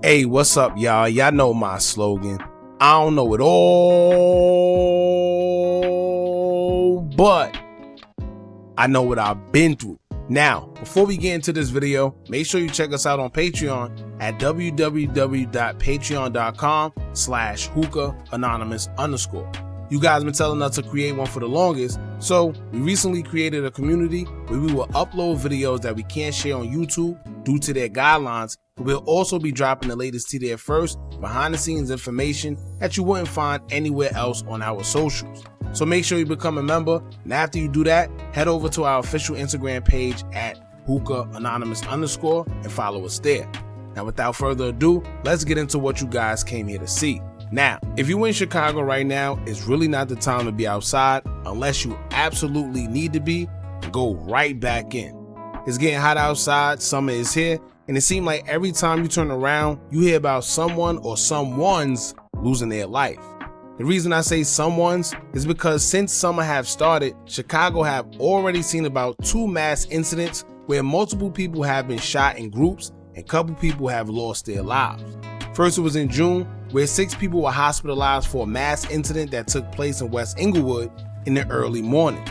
Hey, what's up, y'all? Y'all know my slogan. I don't know it all, but I know what I've been through. Now, before we get into this video, make sure you check us out on Patreon at www.patreon.com/Hookah Anonymous _. You guys been telling us to create one for the longest, so we recently created a community where we will upload videos that we can't share on YouTube due to their guidelines, but we'll also be dropping the latest to there first, behind the scenes information that you wouldn't find anywhere else on our socials. So make sure you become a member, and after you do that, head over to our official Instagram page at Hookah Anonymous _ and follow us there. Now without further ado, let's get into what you guys came here to see. Now, if you're in Chicago right now, it's really not the time to be outside unless you absolutely need to be, and go right back in. It's getting hot outside, summer is here, and it seems like every time you turn around, you hear about someone or someone's losing their life. The reason I say someone's is because since summer have started, Chicago have already seen about 2 mass incidents where multiple people have been shot in groups and a couple people have lost their lives. First, it was in June, where 6 people were hospitalized for a mass incident that took place in West Englewood in the early morning.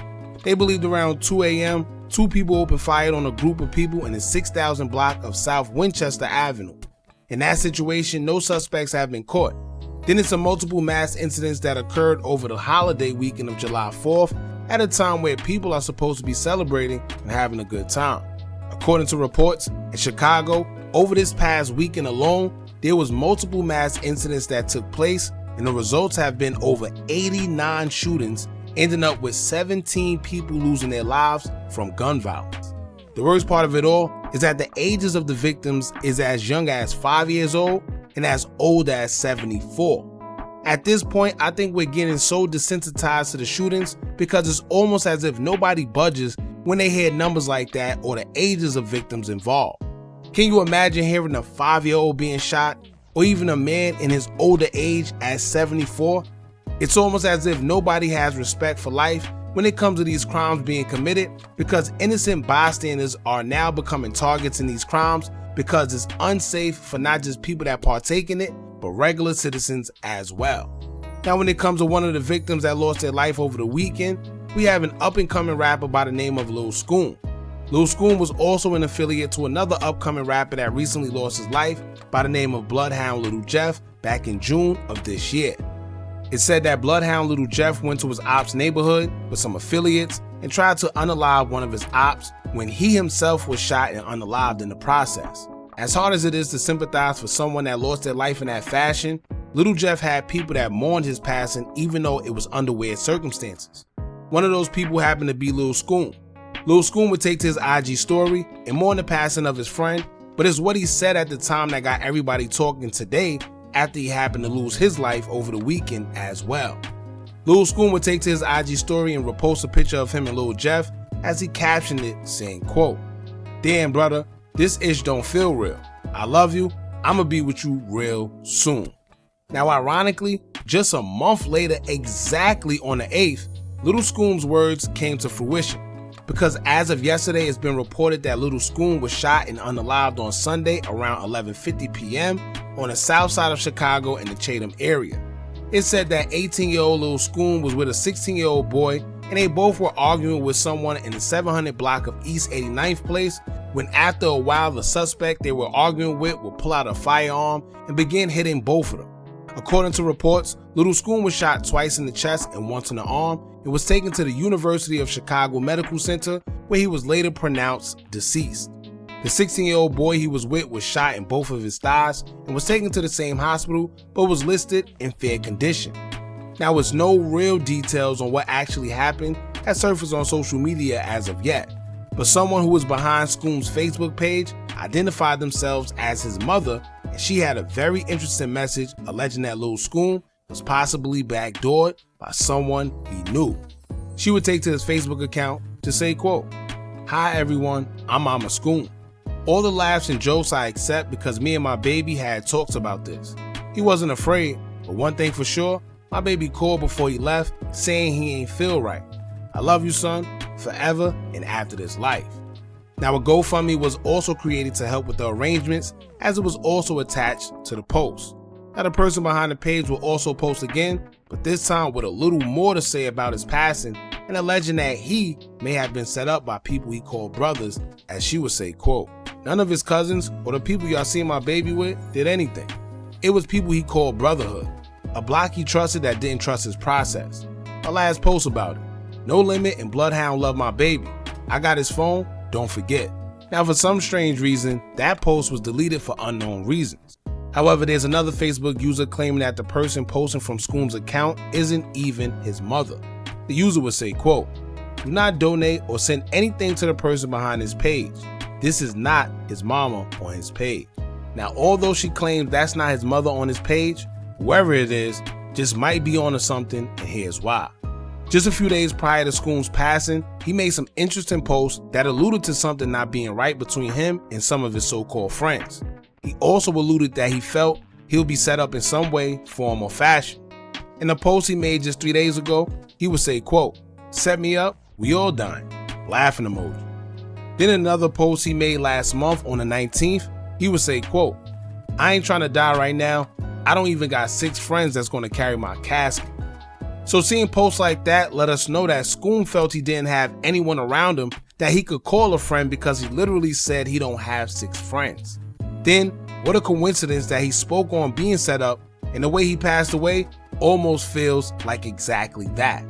They believed around 2 a.m., 2 people opened fire on a group of people in the 6,000 block of South Winchester Avenue. In that situation, no suspects have been caught. Then it's a multiple mass incidents that occurred over the holiday weekend of July 4th, at a time where people are supposed to be celebrating and having a good time. According to reports, in Chicago, over this past weekend alone, there was multiple mass incidents that took place, and the results have been over 89 shootings, ending up with 17 people losing their lives from gun violence. The worst part of it all is that the ages of the victims is as young as 5 years old and as old as 74. At this point, I think we're getting so desensitized to the shootings because it's almost as if nobody budges when they hear numbers like that or the ages of victims involved. Can you imagine hearing a 5-year-old being shot, or even a man in his older age at 74? It's almost as if nobody has respect for life when it comes to these crimes being committed, because innocent bystanders are now becoming targets in these crimes because it's unsafe for not just people that partake in it, but regular citizens as well. Now, when it comes to one of the victims that lost their life over the weekend, we have an up-and-coming rapper by the name of Lil Scoom. Lil Scoom was also an affiliate to another upcoming rapper that recently lost his life by the name of BloodHound Lil Jeff back in June of this year. It's said that BloodHound Lil Jeff went to his ops neighborhood with some affiliates and tried to unalive one of his ops when he himself was shot and unalived in the process. As hard as it is to sympathize for someone that lost their life in that fashion, Lil Jeff had people that mourned his passing even though it was under weird circumstances. One of those people happened to be Lil Scoom. Lil Scoom would take to his IG story and mourn the passing of his friend, but it's what he said at the time that got everybody talking today after he happened to lose his life over the weekend as well. Lil Scoom would take to his IG story and repost a picture of him and Lil Jeff as he captioned it saying, quote, "Damn brother, this ish don't feel real. I love you. I'ma be with you real soon." Now ironically, just a month later, exactly on the 8th, Lil Scoom's words came to fruition, because as of yesterday, it's been reported that Lil Scoom was shot and unalived on Sunday around 11:50 p.m. on the south side of Chicago in the Chatham area. It said that 18-year-old Lil Scoom was with a 16-year-old boy, and they both were arguing with someone in the 700 block of East 89th Place, when after a while the suspect they were arguing with would pull out a firearm and begin hitting both of them. According to reports, Lil Scoom was shot twice in the chest and once in the arm and was taken to the University of Chicago Medical Center, where he was later pronounced deceased. The 16-year-old boy he was with was shot in both of his thighs and was taken to the same hospital, but was listed in fair condition. Now, there's no real details on what actually happened that surfaced on social media as of yet, but someone who was behind Scoom's Facebook page identified themselves as his mother, and she had a very interesting message alleging that Lil Scoom was possibly backdoored by someone he knew. She would take to his Facebook account to say, quote, "Hi everyone, I'm Mama Scoom. All the laughs and jokes I accept because me and my baby had talks about this. He wasn't afraid, but one thing for sure, my baby called before he left saying he ain't feel right. I love you, son, forever and after this life." Now a GoFundMe was also created to help with the arrangements, as it was also attached to the post. Now the person behind the page will also post again, but this time with a little more to say about his passing and alleging that he may have been set up by people he called brothers, as she would say, quote, "None of his cousins or the people y'all see my baby with did anything. It was people he called brotherhood, a block he trusted that didn't trust his process." Her last post about it: "No limit and BloodHound love my baby. I got his phone, don't forget." Now for some strange reason, that post was deleted for unknown reasons. However, there's another Facebook user claiming that the person posting from Scoom's account isn't even his mother. The user would say, quote, "Do not donate or send anything to the person behind his page. This is not his mama on his page." Now, although she claims that's not his mother on his page, whoever it is just might be onto something, and here's why. Just a few days prior to Scoom's passing, he made some interesting posts that alluded to something not being right between him and some of his so-called friends. He also alluded that he felt he'll be set up in some way, form, or fashion. In a post he made just 3 days ago, he would say, quote, "Set me up, we all dying," laughing emoji. Then in another post he made last month on the 19th, he would say, quote, "I ain't trying to die right now. I don't even got 6 friends that's gonna carry my casket." So seeing posts like that let us know that Scoom felt he didn't have anyone around him that he could call a friend, because he literally said he don't have 6 friends. Then, what a coincidence that he spoke on being set up, and the way he passed away almost feels like exactly that.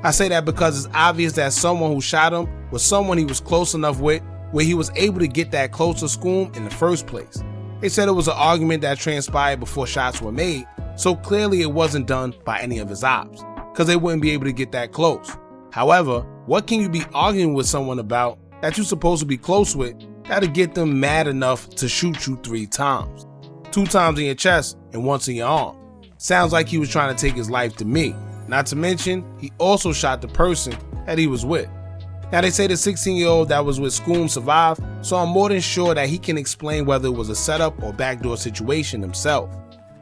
I say that because it's obvious that someone who shot him was someone he was close enough with where he was able to get that close to Scoom in the first place. They said it was an argument that transpired before shots were made, so clearly it wasn't done by any of his ops, because they wouldn't be able to get that close. However, what can you be arguing with someone about that you're supposed to be close with that'll get them mad enough to shoot you 3 times? 2 times in your chest and once in your arm. Sounds like he was trying to take his life to me. Not to mention, he also shot the person that he was with. Now they say the 16-year-old that was with Scoom survived, so I'm more than sure that he can explain whether it was a setup or backdoor situation himself.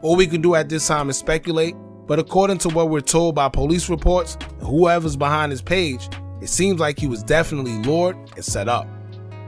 All we can do at this time is speculate, but according to what we're told by police reports and whoever's behind his page, it seems like he was definitely lured and set up.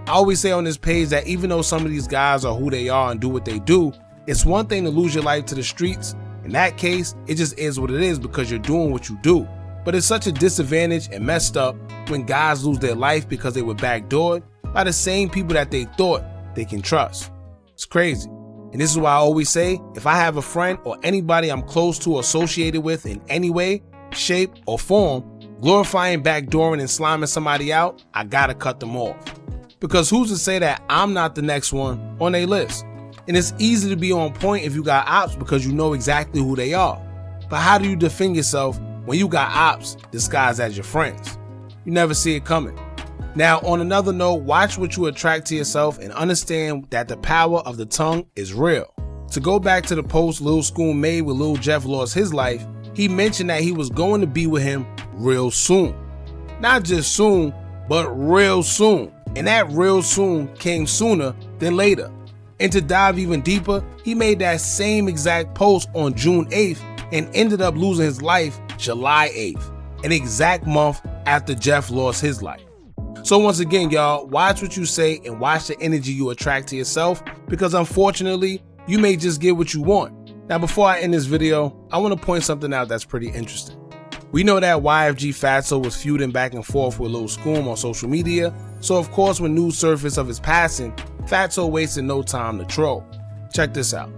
I always say on this page that even though some of these guys are who they are and do what they do, it's one thing to lose your life to the streets. In that case, it just is what it is because you're doing what you do. But it's such a disadvantage and messed up when guys lose their life because they were backdoored by the same people that they thought they can trust. It's crazy. And this is why I always say, if I have a friend or anybody I'm close to or associated with in any way, shape, or form, glorifying, backdooring, and sliming somebody out, I gotta cut them off. Because who's to say that I'm not the next one on their list? And it's easy to be on point if you got ops because you know exactly who they are. But how do you defend yourself when you got ops disguised as your friends? You never see it coming. Now, on another note, watch what you attract to yourself and understand that the power of the tongue is real. To go back to the post Lil Scoom made when Lil Jeff lost his life, he mentioned that he was going to be with him real soon. Not just soon, but real soon. And that real soon came sooner than later. And to dive even deeper, he made that same exact post on June 8th and ended up losing his life July 8th, an exact month after Jeff lost his life. So once again, y'all, watch what you say and watch the energy you attract to yourself, because unfortunately, you may just get what you want. Now, before I end this video, I want to point something out that's pretty interesting. We know that YFG Fatso was feuding back and forth with Lil Scoom on social media, so of course when news surfaced of his passing, Fatso wasted no time to troll. Check this out.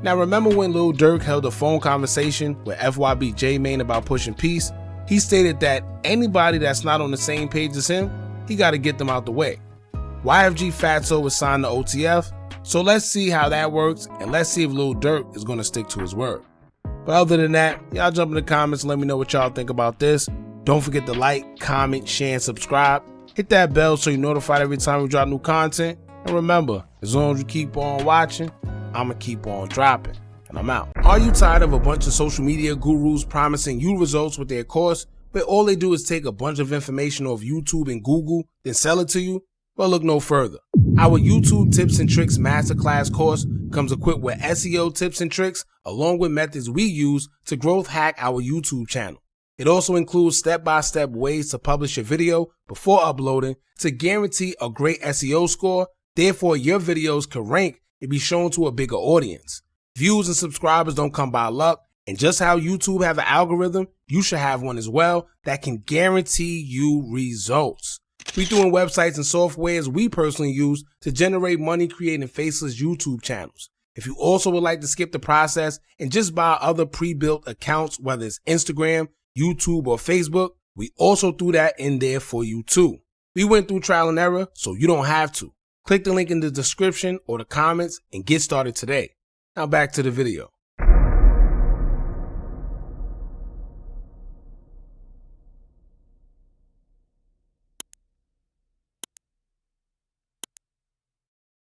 Now remember when Lil Durk held a phone conversation with FYB J-Mane about pushing peace? He stated that anybody that's not on the same page as him, he gotta get them out the way. YFG Fatso was signed to OTF, so let's see how that works and let's see if Lil Durk is gonna stick to his word. But other than that, y'all jump in the comments and let me know what y'all think about this. Don't forget to like, comment, share, and subscribe. Hit that bell so you're notified every time we drop new content. And remember, as long as you keep on watching, I'ma keep on dropping, and I'm out. Are you tired of a bunch of social media gurus promising you results with their course, but all they do is take a bunch of information off YouTube and Google, then sell it to you? Well, look no further. Our YouTube Tips and Tricks Masterclass course comes equipped with SEO tips and tricks along with methods we use to growth hack our YouTube channel. It also includes step-by-step ways to publish your video before uploading to guarantee a great SEO score, therefore your videos can rank and be shown to a bigger audience. Views and subscribers don't come by luck, and just how YouTube have an algorithm, you should have one as well that can guarantee you results. We threw in websites and softwares we personally use to generate money creating faceless YouTube channels. If you also would like to skip the process and just buy other pre-built accounts, whether it's Instagram, YouTube, or Facebook, we also threw that in there for you too. We went through trial and error, so you don't have to. Click the link in the description or the comments and get started today. Now back to the video.